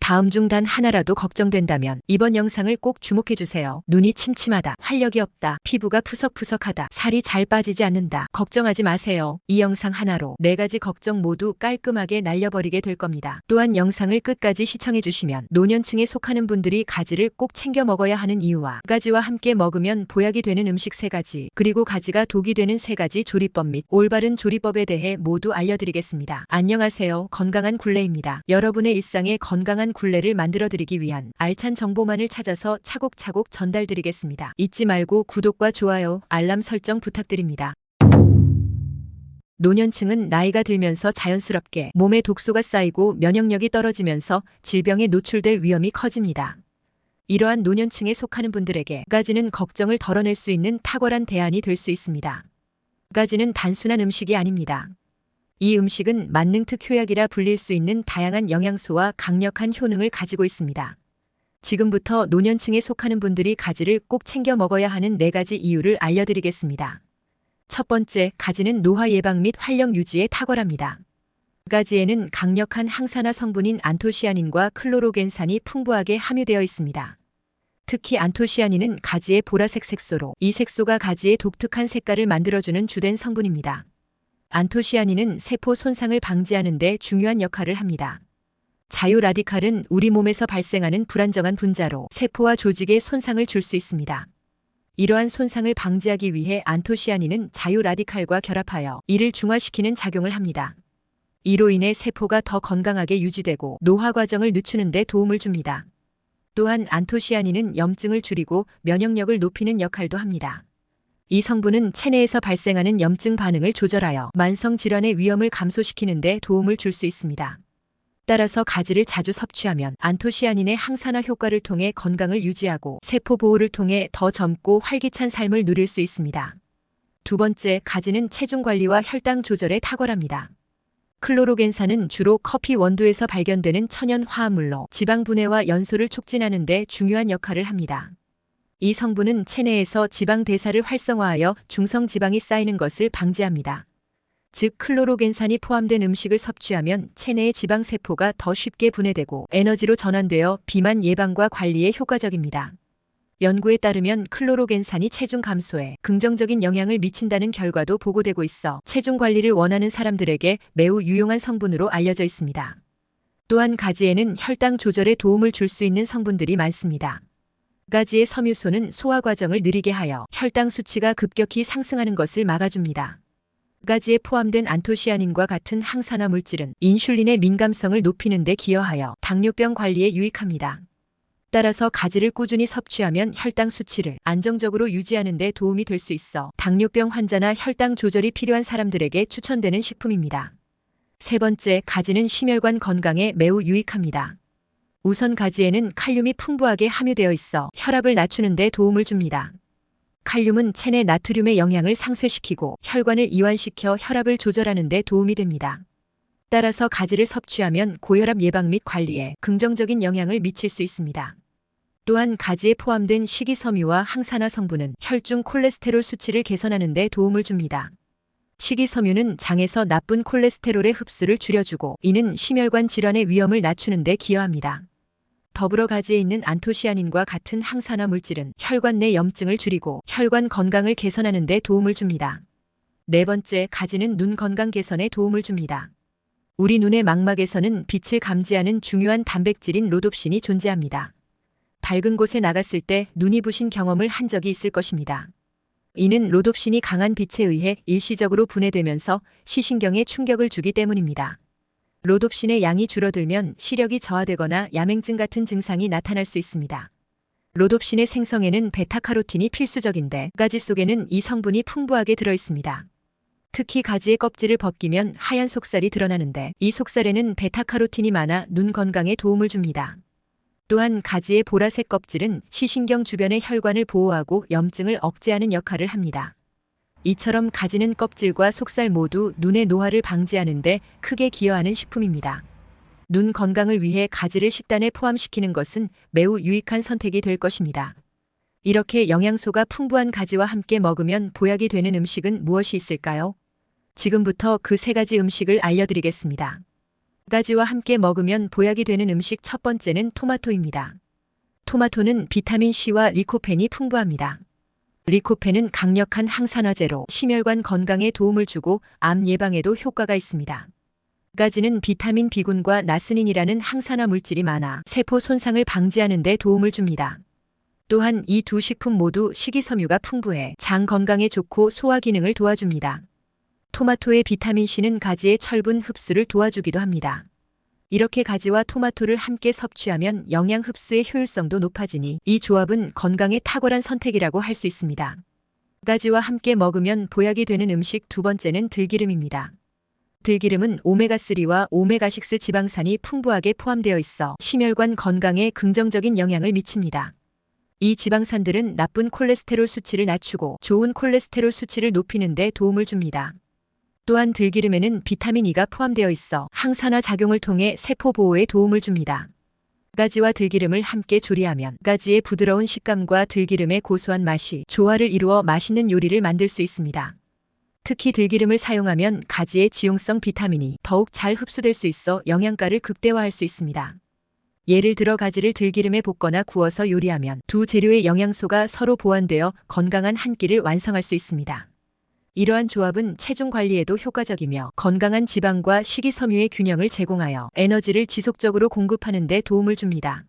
다음 중 단 하나라도 걱정된다면 이번 영상을 꼭 주목해주세요. 눈이 침침하다, 활력이 없다, 피부가 푸석푸석하다, 살이 잘 빠지지 않는다. 걱정하지 마세요. 이 영상 하나로 4가지 걱정 모두 깔끔하게 날려버리게 될 겁니다. 또한 영상을 끝까지 시청해주시면 노년층에 속하는 분들이 가지를 꼭 챙겨 먹어야 하는 이유와 가지와 함께 먹으면 보약이 되는 음식 3가지, 그리고 가지가 독이 되는 3가지 조리법 및 올바른 조리법에 대해 모두 알려드리겠습니다. 안녕하세요. 건강한 굴레입니다. 여러분의 일상에 건강한 굴레를 만들어드리기 위한 알찬 정보만을 찾아서 차곡차곡 전달드리겠습니다. 잊지 말고 구독과 좋아요, 알람 설정 부탁드립니다. 노년층은 나이가 들면서 자연스럽게 몸에 독소가 쌓이고 면역력이 떨어지면서 질병에 노출될 위험이 커집니다. 이러한 노년층에 속하는 분들에게 가지는 걱정을 덜어낼 수 있는 탁월한 대안이 될 수 있습니다. 가지는 단순한 음식이 아닙니다. 이 음식은 만능특 효약이라 불릴 수 있는 다양한 영양소와 강력한 효능을 가지고 있습니다. 지금부터 노년층에 속하는 분들이 가지를 꼭 챙겨 먹어야 하는 4가지 이유를 알려드리겠습니다. 첫 번째, 가지는 노화 예방 및 활력 유지에 탁월합니다. 가지에는 강력한 항산화 성분인 안토시아닌과 클로로겐산이 풍부하게 함유되어 있습니다. 특히 안토시아닌은 가지의 보라색 색소로, 이 색소가 가지의 독특한 색깔을 만들어주는 주된 성분입니다. 안토시아닌은 세포 손상을 방지하는 데 중요한 역할을 합니다. 자유 라디칼은 우리 몸에서 발생하는 불안정한 분자로 세포와 조직에 손상을 줄 수 있습니다. 이러한 손상을 방지하기 위해 안토시아닌은 자유 라디칼과 결합하여 이를 중화시키는 작용을 합니다. 이로 인해 세포가 더 건강하게 유지되고 노화 과정을 늦추는 데 도움을 줍니다. 또한 안토시아닌은 염증을 줄이고 면역력을 높이는 역할도 합니다. 이 성분은 체내에서 발생하는 염증 반응을 조절하여 만성 질환의 위험을 감소시키는 데 도움을 줄 수 있습니다. 따라서 가지를 자주 섭취하면 안토시아닌의 항산화 효과를 통해 건강을 유지하고 세포 보호를 통해 더 젊고 활기찬 삶을 누릴 수 있습니다. 두 번째, 가지는 체중 관리와 혈당 조절에 탁월합니다. 클로로겐산은 주로 커피 원두에서 발견되는 천연 화합물로 지방 분해와 연소를 촉진하는 데 중요한 역할을 합니다. 이 성분은 체내에서 지방 대사를 활성화하여 중성 지방이 쌓이는 것을 방지합니다. 즉, 클로로겐산이 포함된 음식을 섭취하면 체내의 지방 세포가 더 쉽게 분해되고 에너지로 전환되어 비만 예방과 관리에 효과적입니다. 연구에 따르면 클로로겐산이 체중 감소에 긍정적인 영향을 미친다는 결과도 보고되고 있어 체중 관리를 원하는 사람들에게 매우 유용한 성분으로 알려져 있습니다. 또한 가지에는 혈당 조절에 도움을 줄 수 있는 성분들이 많습니다. 가지의 섬유소는 소화 과정을 느리게 하여 혈당 수치가 급격히 상승하는 것을 막아줍니다. 가지에 포함된 안토시아닌과 같은 항산화 물질은 인슐린의 민감성을 높이는 데 기여하여 당뇨병 관리에 유익합니다. 따라서 가지를 꾸준히 섭취하면 혈당 수치를 안정적으로 유지하는 데 도움이 될 수 있어 당뇨병 환자나 혈당 조절이 필요한 사람들에게 추천되는 식품입니다. 세 번째, 가지는 심혈관 건강에 매우 유익합니다. 우선 가지에는 칼륨이 풍부하게 함유되어 있어 혈압을 낮추는 데 도움을 줍니다. 칼륨은 체내 나트륨의 영향을 상쇄시키고 혈관을 이완시켜 혈압을 조절하는 데 도움이 됩니다. 따라서 가지를 섭취하면 고혈압 예방 및 관리에 긍정적인 영향을 미칠 수 있습니다. 또한 가지에 포함된 식이섬유와 항산화 성분은 혈중 콜레스테롤 수치를 개선하는 데 도움을 줍니다. 식이섬유는 장에서 나쁜 콜레스테롤의 흡수를 줄여주고 이는 심혈관 질환의 위험을 낮추는 데 기여합니다. 더불어 가지에 있는 안토시아닌과 같은 항산화 물질은 혈관 내 염증을 줄이고 혈관 건강을 개선하는 데 도움을 줍니다. 네 번째, 가지는 눈 건강 개선에 도움을 줍니다. 우리 눈의 망막에서는 빛을 감지하는 중요한 단백질인 로놉신이 존재합니다. 밝은 곳에 나갔을 때 눈이 부신 경험을 한 적이 있을 것입니다. 이는 로놉신이 강한 빛에 의해 일시적으로 분해되면서 시신경에 충격을 주기 때문입니다. 로놉신의 양이 줄어들면 시력이 저하되거나 야맹증 같은 증상이 나타날 수 있습니다. 로놉신의 생성에는 베타카로틴이 필수적인데 가지 속에는 이 성분이 풍부하게 들어있습니다. 특히 가지의 껍질을 벗기면 하얀 속살이 드러나는데 이 속살에는 베타카로틴이 많아 눈 건강에 도움을 줍니다. 또한 가지의 보라색 껍질은 시신경 주변의 혈관을 보호하고 염증을 억제하는 역할을 합니다. 이처럼 가지는 껍질과 속살 모두 눈의 노화를 방지하는 데 크게 기여하는 식품입니다. 눈 건강을 위해 가지를 식단에 포함시키는 것은 매우 유익한 선택이 될 것입니다. 이렇게 영양소가 풍부한 가지와 함께 먹으면 보약이 되는 음식은 무엇이 있을까요? 지금부터 그 3가지 음식을 알려드리겠습니다. 가지와 함께 먹으면 보약이 되는 음식 첫 번째는 토마토입니다. 토마토는 비타민 C와 리코펜이 풍부합니다. 리코펜은 강력한 항산화제로 심혈관 건강에 도움을 주고 암 예방에도 효과가 있습니다. 가지는 비타민 B군과 나스닌이라는 항산화 물질이 많아 세포 손상을 방지하는 데 도움을 줍니다. 또한 이 두 식품 모두 식이섬유가 풍부해 장 건강에 좋고 소화 기능을 도와줍니다. 토마토의 비타민 C는 가지의 철분 흡수를 도와주기도 합니다. 이렇게 가지와 토마토를 함께 섭취하면 영양 흡수의 효율성도 높아지니 이 조합은 건강에 탁월한 선택이라고 할 수 있습니다. 가지와 함께 먹으면 보약이 되는 음식 두 번째는 들기름입니다. 들기름은 오메가3와 오메가6 지방산이 풍부하게 포함되어 있어 심혈관 건강에 긍정적인 영향을 미칩니다. 이 지방산들은 나쁜 콜레스테롤 수치를 낮추고 좋은 콜레스테롤 수치를 높이는 데 도움을 줍니다. 또한 들기름에는 비타민 E가 포함되어 있어 항산화 작용을 통해 세포 보호에 도움을 줍니다. 가지와 들기름을 함께 조리하면 가지의 부드러운 식감과 들기름의 고소한 맛이 조화를 이루어 맛있는 요리를 만들 수 있습니다. 특히 들기름을 사용하면 가지의 지용성 비타민이 더욱 잘 흡수될 수 있어 영양가를 극대화할 수 있습니다. 예를 들어 가지를 들기름에 볶거나 구워서 요리하면 두 재료의 영양소가 서로 보완되어 건강한 한 끼를 완성할 수 있습니다. 이러한 조합은 체중 관리에도 효과적이며 건강한 지방과 식이섬유의 균형을 제공하여 에너지를 지속적으로 공급하는 데 도움을 줍니다.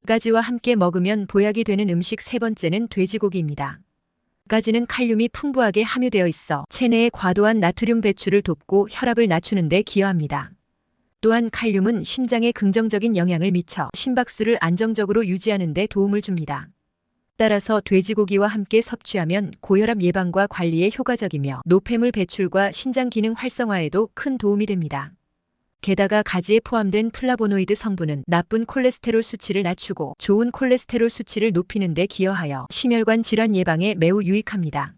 가지와 함께 먹으면 보약이 되는 음식 세 번째는 돼지고기입니다. 가지는 칼륨이 풍부하게 함유되어 있어 체내의 과도한 나트륨 배출을 돕고 혈압을 낮추는 데 기여합니다. 또한 칼륨은 심장에 긍정적인 영향을 미쳐 심박수를 안정적으로 유지하는 데 도움을 줍니다. 따라서 돼지고기와 함께 섭취하면 고혈압 예방과 관리에 효과적이며 노폐물 배출과 신장 기능 활성화에도 큰 도움이 됩니다. 게다가 가지에 포함된 플라보노이드 성분은 나쁜 콜레스테롤 수치를 낮추고 좋은 콜레스테롤 수치를 높이는 데 기여하여 심혈관 질환 예방에 매우 유익합니다.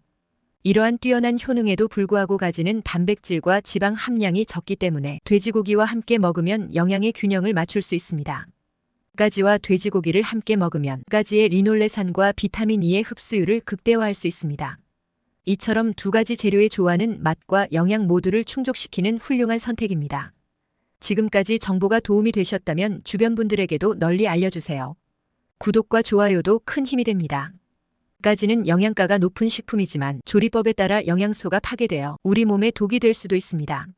이러한 뛰어난 효능에도 불구하고 가지는 단백질과 지방 함량이 적기 때문에 돼지고기와 함께 먹으면 영양의 균형을 맞출 수 있습니다. 가지와 돼지고기를 함께 먹으면 가지의 리놀레산과 비타민 E의 흡수율을 극대화할 수 있습니다. 이처럼 두 가지 재료의 조화는 맛과 영양 모두를 충족시키는 훌륭한 선택입니다. 지금까지 정보가 도움이 되셨다면 주변 분들에게도 널리 알려주세요. 구독과 좋아요도 큰 힘이 됩니다. 가지는 영양가가 높은 식품이지만 조리법에 따라 영양소가 파괴되어 우리 몸에 독이 될 수도 있습니다.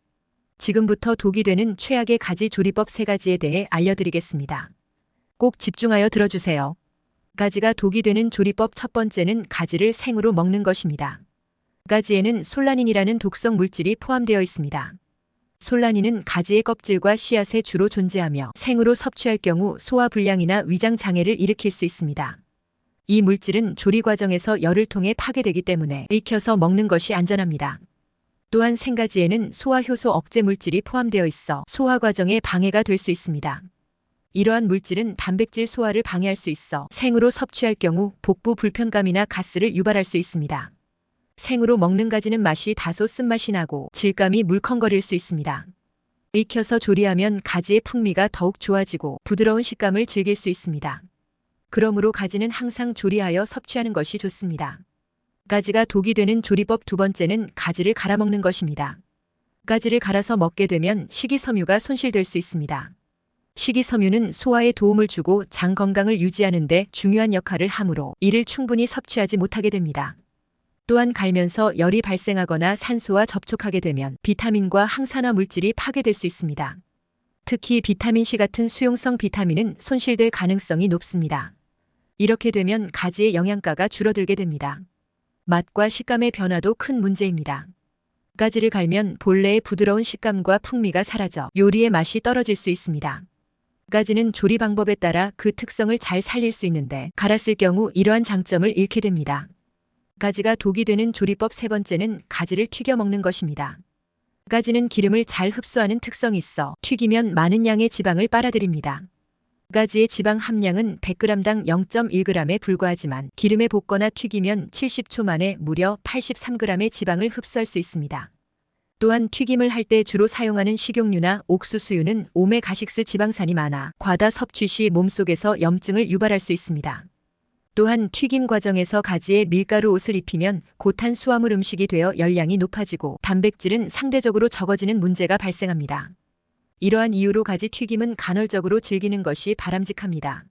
지금부터 독이 되는 최악의 가지 조리법 3가지에 대해 알려드리겠습니다. 꼭 집중하여 들어주세요. 가지가 독이 되는 조리법 첫 번째는 가지를 생으로 먹는 것입니다. 가지에는 솔라닌이라는 독성 물질이 포함되어 있습니다. 솔라닌은 가지의 껍질과 씨앗에 주로 존재하며 생으로 섭취할 경우 소화불량이나 위장 장애를 일으킬 수 있습니다. 이 물질은 조리 과정에서 열을 통해 파괴되기 때문에 익혀서 먹는 것이 안전합니다. 또한 생가지에는 소화효소 억제 물질이 포함되어 있어 소화 과정에 방해가 될 수 있습니다. 이러한 물질은 단백질 소화를 방해할 수 있어 생으로 섭취할 경우 복부 불편감이나 가스를 유발할 수 있습니다. 생으로 먹는 가지는 맛이 다소 쓴맛이 나고 질감이 물컹거릴 수 있습니다. 익혀서 조리하면 가지의 풍미가 더욱 좋아지고 부드러운 식감을 즐길 수 있습니다. 그러므로 가지는 항상 조리하여 섭취하는 것이 좋습니다. 가지가 독이 되는 조리법 두 번째는 가지를 갈아 먹는 것입니다. 가지를 갈아서 먹게 되면 식이섬유가 손실될 수 있습니다. 식이섬유는 소화에 도움을 주고 장 건강을 유지하는 데 중요한 역할을 하므로 이를 충분히 섭취하지 못하게 됩니다. 또한 갈면서 열이 발생하거나 산소와 접촉하게 되면 비타민과 항산화 물질이 파괴될 수 있습니다. 특히 비타민C 같은 수용성 비타민은 손실될 가능성이 높습니다. 이렇게 되면 가지의 영양가가 줄어들게 됩니다. 맛과 식감의 변화도 큰 문제입니다. 가지를 갈면 본래의 부드러운 식감과 풍미가 사라져 요리의 맛이 떨어질 수 있습니다. 가지는 조리 방법에 따라 그 특성을 잘 살릴 수 있는데 갈았을 경우 이러한 장점을 잃게 됩니다. 가지가 독이 되는 조리법 세 번째는 가지를 튀겨 먹는 것입니다. 가지는 기름을 잘 흡수하는 특성이 있어 튀기면 많은 양의 지방을 빨아들입니다. 가지의 지방 함량은 100g당 0.1g에 불과하지만 기름에 볶거나 튀기면 70초 만에 무려 83g의 지방을 흡수할 수 있습니다. 또한 튀김을 할 때 주로 사용하는 식용유나 옥수수유는 오메가6 지방산이 많아 과다 섭취 시 몸속에서 염증을 유발할 수 있습니다. 또한 튀김 과정에서 가지에 밀가루 옷을 입히면 고탄수화물 음식이 되어 열량이 높아지고 단백질은 상대적으로 적어지는 문제가 발생합니다. 이러한 이유로 가지 튀김은 간헐적으로 즐기는 것이 바람직합니다.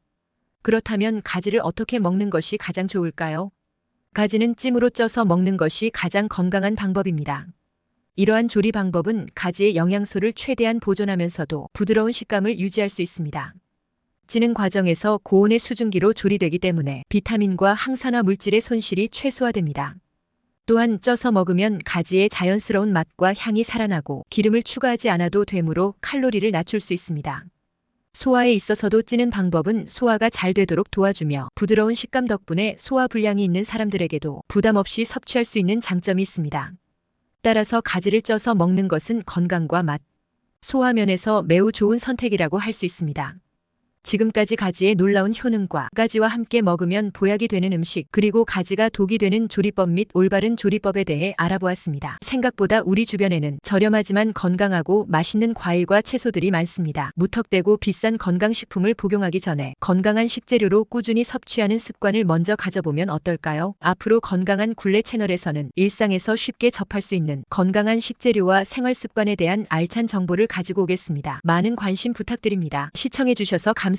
그렇다면 가지를 어떻게 먹는 것이 가장 좋을까요? 가지는 찜으로 쪄서 먹는 것이 가장 건강한 방법입니다. 이러한 조리 방법은 가지의 영양소를 최대한 보존하면서도 부드러운 식감을 유지할 수 있습니다. 찌는 과정에서 고온의 수증기로 조리되기 때문에 비타민과 항산화 물질의 손실이 최소화됩니다. 또한 쪄서 먹으면 가지의 자연스러운 맛과 향이 살아나고 기름을 추가하지 않아도 되므로 칼로리를 낮출 수 있습니다. 소화에 있어서도 찌는 방법은 소화가 잘 되도록 도와주며 부드러운 식감 덕분에 소화 불량이 있는 사람들에게도 부담 없이 섭취할 수 있는 장점이 있습니다. 따라서 가지를 쪄서 먹는 것은 건강과 맛, 소화 면에서 매우 좋은 선택이라고 할 수 있습니다. 지금까지 가지의 놀라운 효능과 가지와 함께 먹으면 보약이 되는 음식 그리고 가지가 독이 되는 조리법 및 올바른 조리법에 대해 알아보았습니다. 생각보다 우리 주변에는 저렴하지만 건강하고 맛있는 과일과 채소들이 많습니다. 무턱대고 비싼 건강식품을 복용하기 전에 건강한 식재료로 꾸준히 섭취하는 습관을 먼저 가져보면 어떨까요? 앞으로 건강한 굴레 채널에서는 일상에서 쉽게 접할 수 있는 건강한 식재료와 생활 습관에 대한 알찬 정보를 가지고 오겠습니다. 많은 관심 부탁드립니다. 시청해주셔서 감사합니다.